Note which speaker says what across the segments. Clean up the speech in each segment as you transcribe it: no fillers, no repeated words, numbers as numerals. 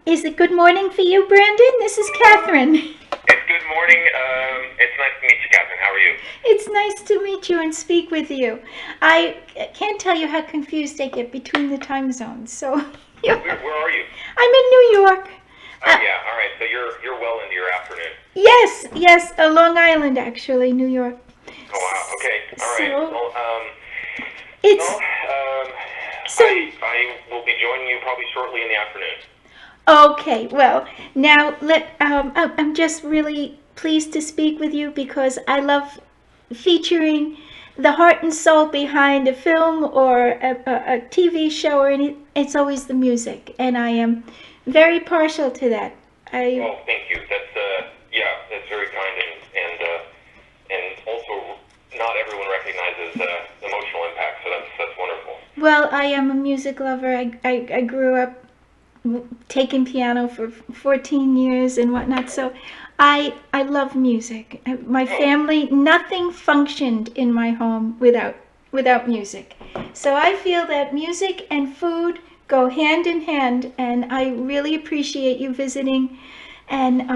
Speaker 1: Is it good morning for you, Brandon? This is Catherine.
Speaker 2: It's good morning. It's nice to meet you, Catherine. How are you?
Speaker 1: It's nice to meet you and speak with you. I can't tell you how confused I get between the time zones. So,
Speaker 2: Where are you?
Speaker 1: I'm in New York.
Speaker 2: Oh yeah. All right. So you're well into your afternoon.
Speaker 1: Yes, Long Island, actually, New York.
Speaker 2: Oh wow. Okay. All right.
Speaker 1: So,
Speaker 2: Well,
Speaker 1: it's so.
Speaker 2: I will be joining you probably shortly in the afternoon.
Speaker 1: Okay, well, now I'm just really pleased to speak with you because I love featuring the heart and soul behind a film or a TV show or any. It's always the music, and I am very partial to that.
Speaker 2: Oh, thank you. That's very kind and also not everyone recognizes emotional impact. So that's wonderful.
Speaker 1: Well, I am a music lover. I grew up taking piano for 14 years and whatnot. So I love music. My family, nothing functioned in my home without music. So I feel that music and food go hand in hand, and I really appreciate you visiting and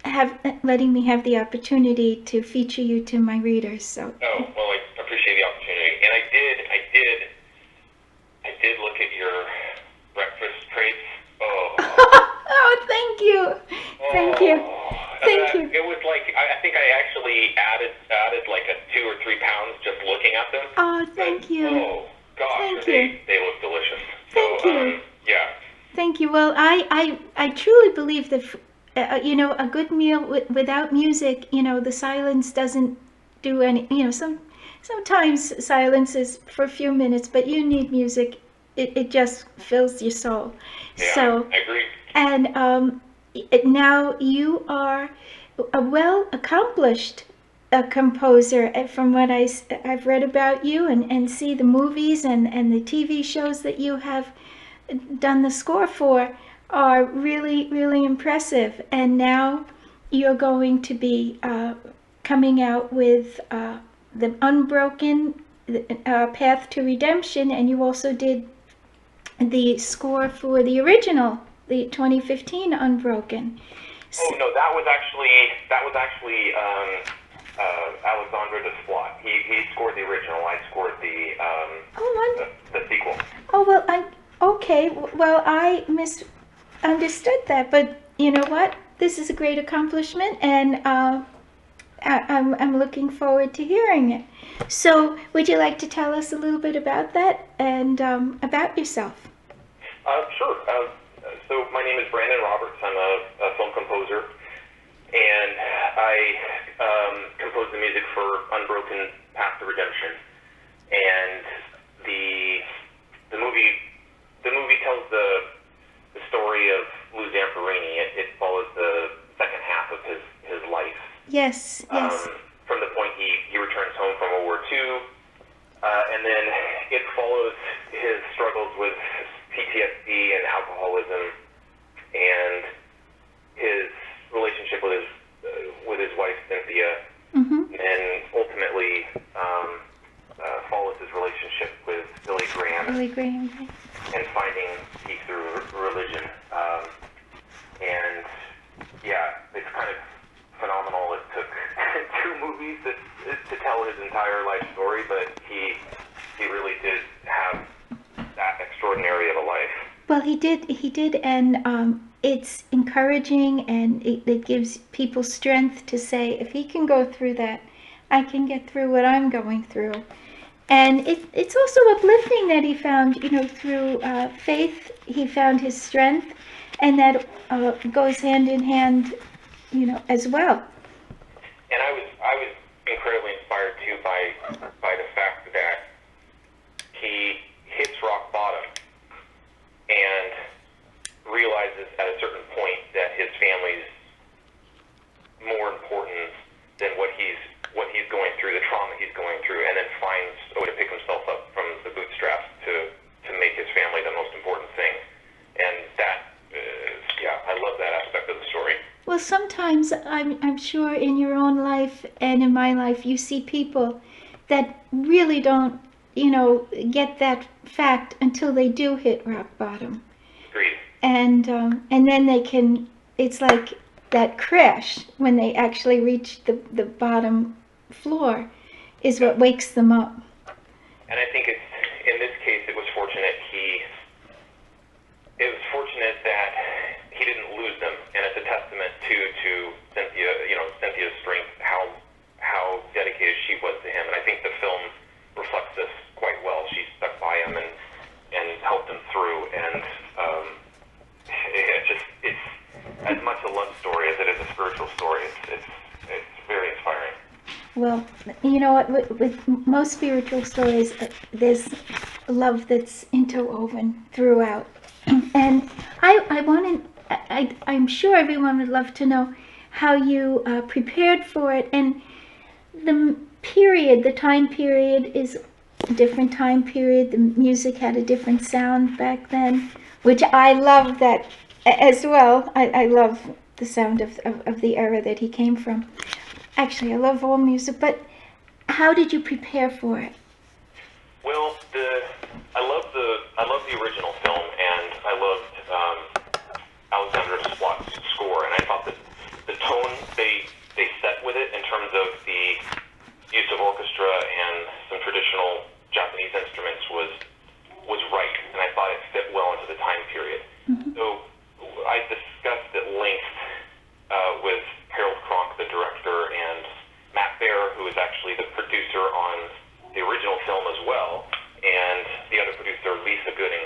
Speaker 1: have letting me have the opportunity to feature you to my readers. So.
Speaker 2: Oh well, I appreciate the opportunity, and I did look at your breakfast traits. Oh.
Speaker 1: Oh, thank you. Thank you. Thank you.
Speaker 2: It was like I think I actually added like a 2 or 3 pounds just looking at them.
Speaker 1: Oh, thank you.
Speaker 2: Oh gosh,
Speaker 1: Thank you.
Speaker 2: they look delicious.
Speaker 1: Thank you.
Speaker 2: Yeah.
Speaker 1: Thank you. Well, I truly believe that a good meal without music, the silence doesn't do any. Sometimes silence is for a few minutes, but you need music. It just fills your soul.
Speaker 2: Yeah,
Speaker 1: So,
Speaker 2: I agree.
Speaker 1: and now you are a well accomplished composer. From what I've read about you and see the movies and the TV shows that you have done the score for are really, really impressive. And now you're going to be coming out with the Unbroken Path to Redemption, and you also did the score for the original, the 2015 Unbroken.
Speaker 2: Oh no, that was actually Alexandre Desplat. He scored the original. I scored the sequel.
Speaker 1: Oh well, okay. Well, I misunderstood that, but you know what? This is a great accomplishment, and I'm looking forward to hearing it. So, would you like to tell us a little bit about that and about yourself?
Speaker 2: Sure. So my name is Brandon Roberts. I'm a film composer, and I composed the music for Unbroken Path to Redemption. And the movie tells the story of Lou Zamperini. It follows the second half of his life.
Speaker 1: Yes.
Speaker 2: From the point he returns home from World War II, and then it follows his struggles with PTSD and alcoholism, and his relationship with his wife Cynthia, and ultimately follows his relationship with Billy Graham, and finding peace through religion. And yeah, it's kind of phenomenal. It took 2 movies to tell his entire life story, but he really did have that extraordinary of a life.
Speaker 1: Well, he did, and it's encouraging, and it gives people strength to say, if he can go through that, I can get through what I'm going through. And it's also uplifting that he found, through faith, he found his strength, and that goes hand in hand, as well.
Speaker 2: And I was incredibly inspired too by the fact that he hits rock bottom and realizes at a certain point that his family's more important than what he's going through, the trauma he's going through, and then finds a way to pick himself up from the bootstraps to make his family the most important thing. And that, I love that aspect of the story.
Speaker 1: Well, sometimes I'm sure in your own life and in my life, you see people that really don't, get that fact until they do hit rock bottom.
Speaker 2: Agreed.
Speaker 1: and then they can. It's like that crash when they actually reach the bottom floor, is what wakes them up.
Speaker 2: And I think it's, in this case, it was fortunate that he didn't lose them, and it's a testament to Cynthia, Cynthia's strength, how dedicated she was to him, and I think the film reflects this quite well. She stuck by him and helped him through, and it's as much a love story as it is a spiritual story. It's very inspiring.
Speaker 1: Well, you know what? With most spiritual stories, there's love that's interwoven throughout. And I'm sure everyone would love to know how you prepared for it. And the time period is a different time period. The music had a different sound back then, which I love that as well. I love the sound of the era that he came from. Actually, I love all music, but how did you prepare for it?
Speaker 2: Well, I love the original film, and I loved Alexander Desplat's score, and I thought that the tone they set with it in terms of the use of orchestra and some traditional Japanese instruments was right, and I thought it fit well into the time period. Mm-hmm. So I discussed at length with Harold Kronk, the director, and Matt Baer, who is actually the producer on the original film as well, and the other producer, Lisa Gooding.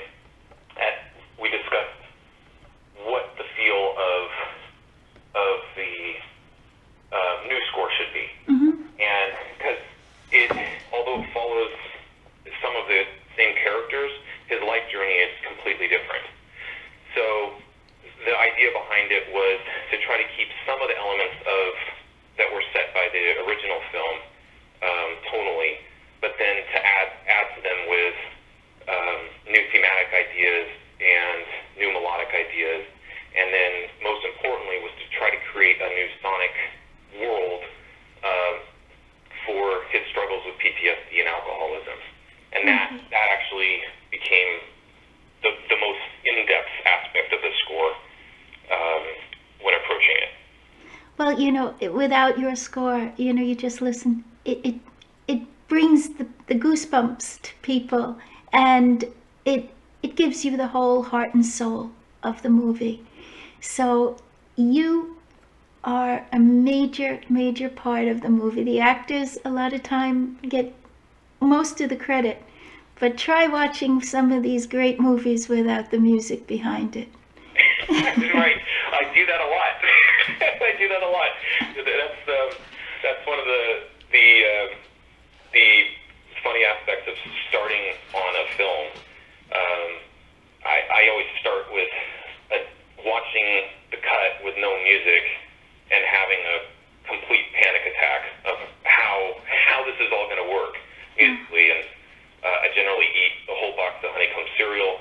Speaker 2: We discussed what the feel of the new score should be. Mm-hmm. And because although it follows some of the same characters, his life journey is completely different. So the idea behind it was to try to keep some of the elements that were set by the original film tonally, but then to add to them with new thematic ideas and new melodic ideas, and then most importantly was to try to create a new sonic world for his struggles with PTSD and alcoholism, and that actually became the most in-depth aspect of the score when approaching it.
Speaker 1: Well, without your score, you just listen. It brings the goosebumps to people, and it gives you the whole heart and soul of the movie. So you are a major part of the movie. The actors a lot of time get most of the credit, but try watching some of these great movies without the music behind it.
Speaker 2: Right, I do that a lot. I do that a lot. That's one of the funny aspects of starting on a film. I always start with watching the cut with no music and having a complete panic attack of how this is all going to work musically, and I generally eat a whole box of honeycomb cereal,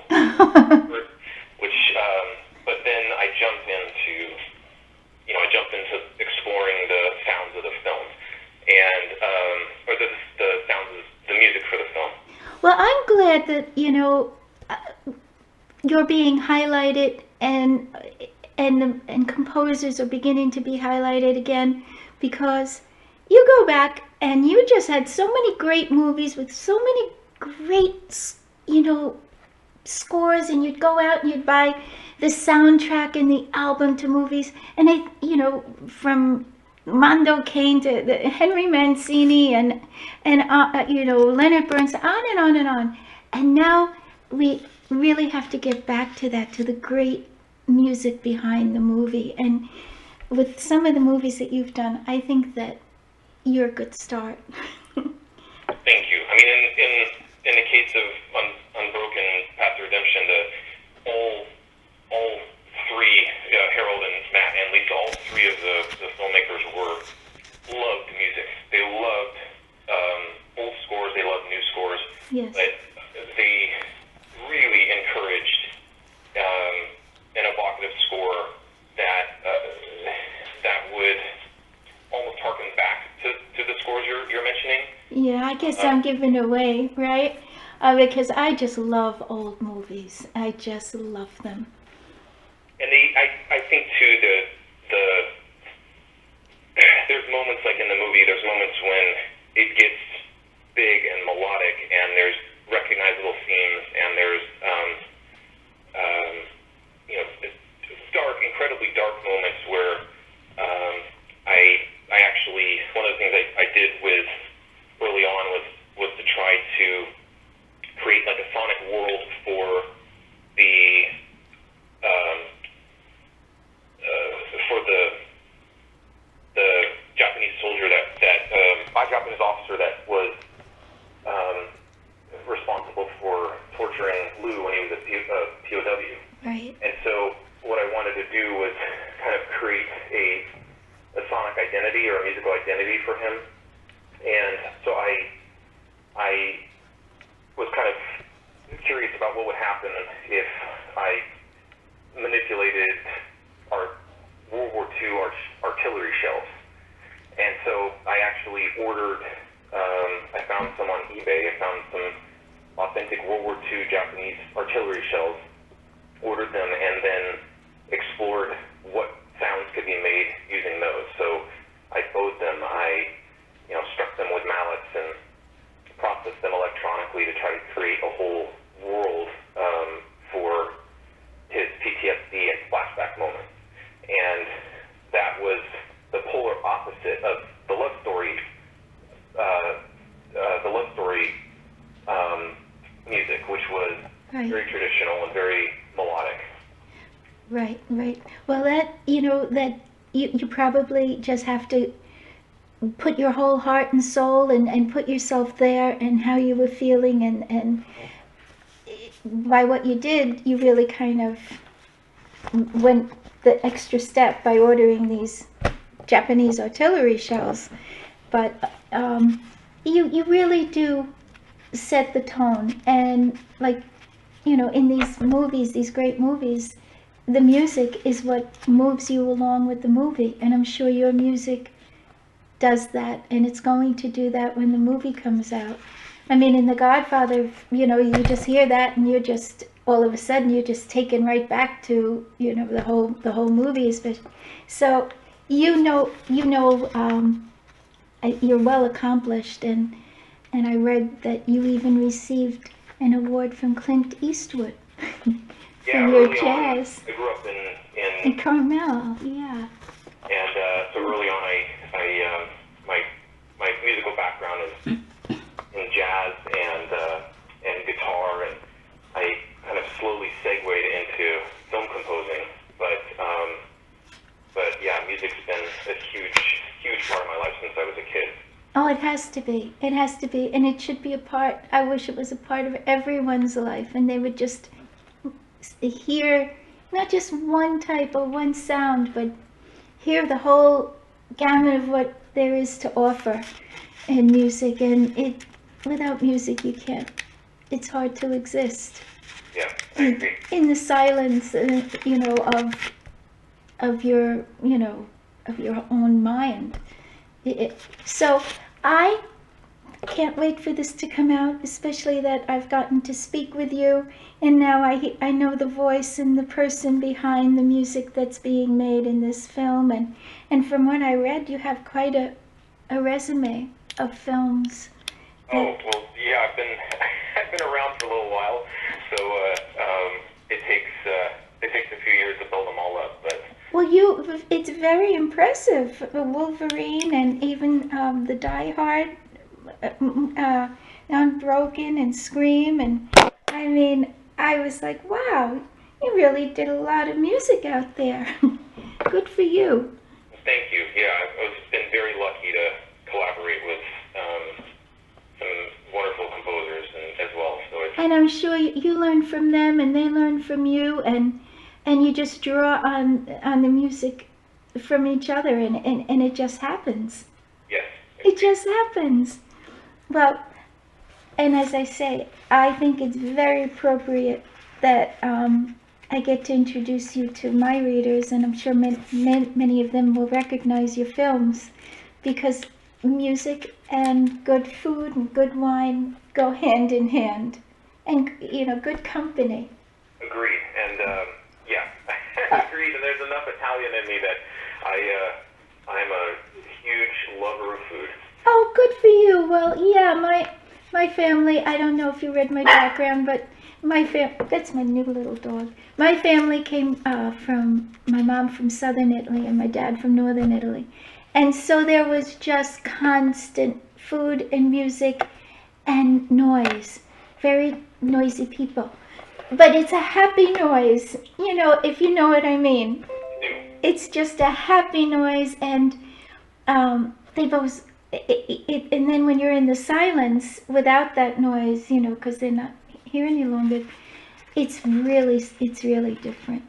Speaker 2: which but then I jump into exploring the sounds of the film and or the sounds of the music for the film.
Speaker 1: Well, I'm glad that you're being highlighted, and composers are beginning to be highlighted again, because you go back and you just had so many great movies with so many great scores, and you'd go out and you'd buy the soundtrack and the album to movies, and from Mondo Kane to Henry Mancini and Leonard Bernstein, on and on and on. And now we really have to get back to that, to the great music behind the movie. And with some of the movies that you've done, I think that you're a good start.
Speaker 2: Thank you. I mean, in the case of Unbroken, Path to Redemption, all three, Harold and Matt and Lisa, all three of the filmmakers loved music. They loved old scores, they loved new scores.
Speaker 1: Yes.
Speaker 2: But they really encouraged an evocative score that would almost harken back to the scores you're mentioning.
Speaker 1: Yeah, I guess I'm giving away, right? Because I just love old movies. I just love them.
Speaker 2: And I think too, the there's moments like in the movie, there's moments when it gets big and melodic, and there's recognizable themes, and there's you know, dark, incredibly dark moments where I actually, one of the things I did with early on was to try to create like a sonic world for the Japanese soldier Japanese officer that was responsible for torturing Lou when he was a POW.
Speaker 1: Right.
Speaker 2: And so what I wanted to do was kind of create a sonic identity or a musical identity for him. And so I was kind of curious about what would happen if I manipulated our World War II artillery shells. And so I actually ordered, I found some on eBay, I found some authentic World War II Japanese artillery shells, ordered them, and then explored what sounds could be made using those. So I bowed them, I struck them with mallets and processed them electronically to try to create a whole world for his PTSD and flashback moments. And that was the polar opposite of the love story music, which was
Speaker 1: Right.
Speaker 2: very traditional and very melodic.
Speaker 1: Right, right. Well, that you probably just have to put your whole heart and soul and put yourself there and how you were feeling, and by what you did, you really kind of went the extra step by ordering these Japanese artillery shells. But you really do set the tone, and like in these movies, these great movies, the music is what moves you along with the movie, and I'm sure your music does that, and it's going to do that when the movie comes out. I mean, in The Godfather, you just hear that, and you're just all of a sudden you're just taken right back to the whole movie. So you're well accomplished, and I read that you even received an award from Clint Eastwood for
Speaker 2: Yeah,
Speaker 1: your
Speaker 2: early
Speaker 1: jazz.
Speaker 2: on, I grew up
Speaker 1: In Carmel, yeah.
Speaker 2: and so early on, my musical background is in jazz and guitar, and I kind of slowly segued into film composing. But yeah, music's been a huge part of my life since I was a kid.
Speaker 1: Oh, it has to be. It has to be, and it should be a part. I wish it was a part of everyone's life, and they would just hear not just one type or one sound, but hear the whole gamut of what there is to offer in music. And without music, you can't. It's hard to exist.
Speaker 2: Yeah, I agree.
Speaker 1: In the silence, of your own mind. So I can't wait for this to come out, especially that I've gotten to speak with you, and now I know the voice and the person behind the music that's being made in this film, and from what I read, you have quite a resume of films.
Speaker 2: Oh, well, yeah, I've been around for a little while, so it takes a few years to build them all up, but.
Speaker 1: Well, it's very impressive. Wolverine, and even the Die Hard, Unbroken, and Scream, and I mean, I was like, wow, you really did a lot of music out there. Good for you.
Speaker 2: Thank you. Yeah, I've been very lucky to collaborate with some wonderful composers as well. So
Speaker 1: and I'm sure you learn from them, and they learn from you, and you just draw on the music from each other, and it just happens.
Speaker 2: Yes.
Speaker 1: It just happens. Well, and as I say, I think it's very appropriate that I get to introduce you to my readers, and I'm sure many of them will recognize your films, because music and good food and good wine go hand in hand, and good company.
Speaker 2: Agreed. And yeah, Italian in me that I'm a huge lover of food.
Speaker 1: Oh, good for you. Well, yeah, my family, I don't know if you read my background, but that's my new little dog. My family came from, my mom from southern Italy and my dad from northern Italy. And so there was just constant food and music and noise. Very noisy people. But it's a happy noise, if you know what I mean. It's just a happy noise, and they've always, and then when you're in the silence without that noise, because they're not here any longer, it's really different.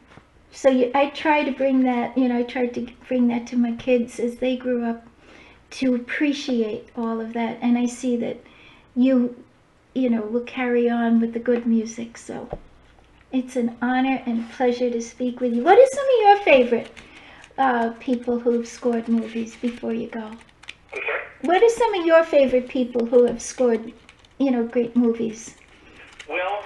Speaker 1: So I try to bring that, I tried to bring that to my kids as they grew up, to appreciate all of that. And I see that you will carry on with the good music. So it's an honor and pleasure to speak with you. What are some of your favorite people who have scored movies before you go?
Speaker 2: I'm sorry?
Speaker 1: What are some of your favorite people who have scored, great movies?
Speaker 2: Well,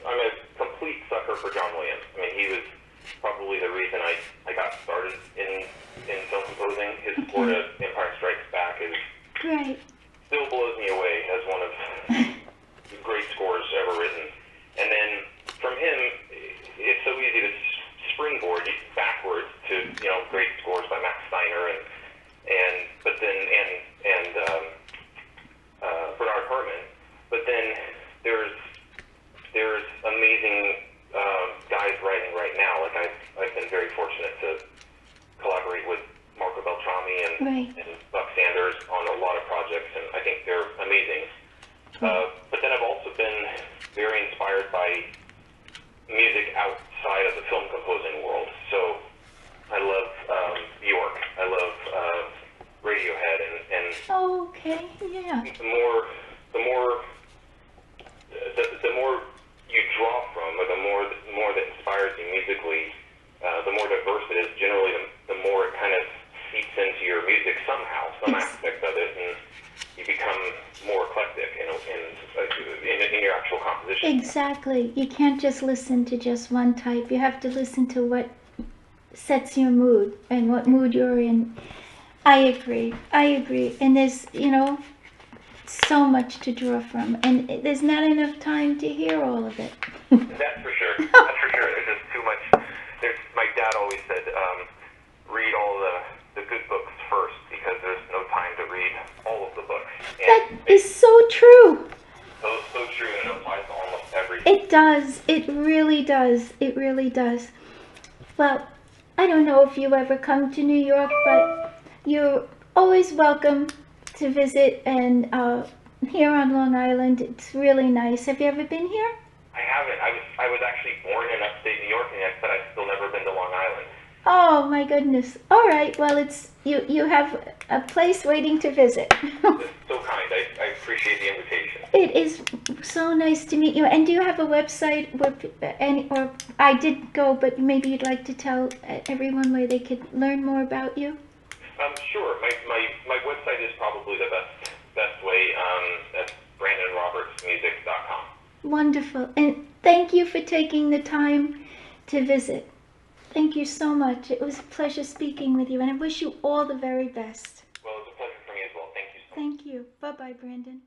Speaker 2: I'm a complete sucker for John Williams. I mean, he was probably the reason I got started in film composing. His score to Empire Strikes Back still blows me away as one of the great scores ever written. And then from him, it's so easy to springboard backwards to great scores by Max Steiner and Bernard Herrmann. But then there's amazing guys writing right now. Like I've been very fortunate to collaborate with Marco Beltrami and Buck Sanders on a lot of projects, and I think they're amazing. But then I've also been very inspired by music outside of the film composing world. So I love Bjork. I love Radiohead, and
Speaker 1: Oh, okay, yeah.
Speaker 2: the more you draw from, or the more that inspires you musically, the more diverse it is. Generally, the more it kind of seeps into your music somehow, some aspect of it, and you become more eclectic in your actual composition.
Speaker 1: Exactly. You can't just listen to just one type. You have to listen to what sets your mood and what mood you're in. I agree. And there's, so much to draw from, and there's not enough time to hear all of it.
Speaker 2: That's for sure. There's just too much. My dad always said, read all the good books first, because there's no time to read all of the books.
Speaker 1: That is so true.
Speaker 2: So true, and it applies to almost everything.
Speaker 1: It does. It really does. It really does. Well, I don't know if you ever come to New York, but you're always welcome to visit, and here on Long Island, it's really nice. Have you ever been here?
Speaker 2: I haven't. I was actually born in upstate New York, and but I've still never been to Long Island.
Speaker 1: Oh my goodness. All right. Well, it's you have a place waiting to visit.
Speaker 2: That's so kind. I appreciate the invitation.
Speaker 1: It is so nice to meet you. And do you have a website or I did go, but maybe you'd like to tell everyone where they could learn more about you?
Speaker 2: Sure. My website is probably the best way. That's BrandonRobertsMusic.com.
Speaker 1: Wonderful. And thank you for taking the time to visit. Thank you so much. It was a pleasure speaking with you, and I wish you all the very best.
Speaker 2: Well, it's a pleasure for me as well. Thank you so much.
Speaker 1: Thank you. Bye-bye, Brandon.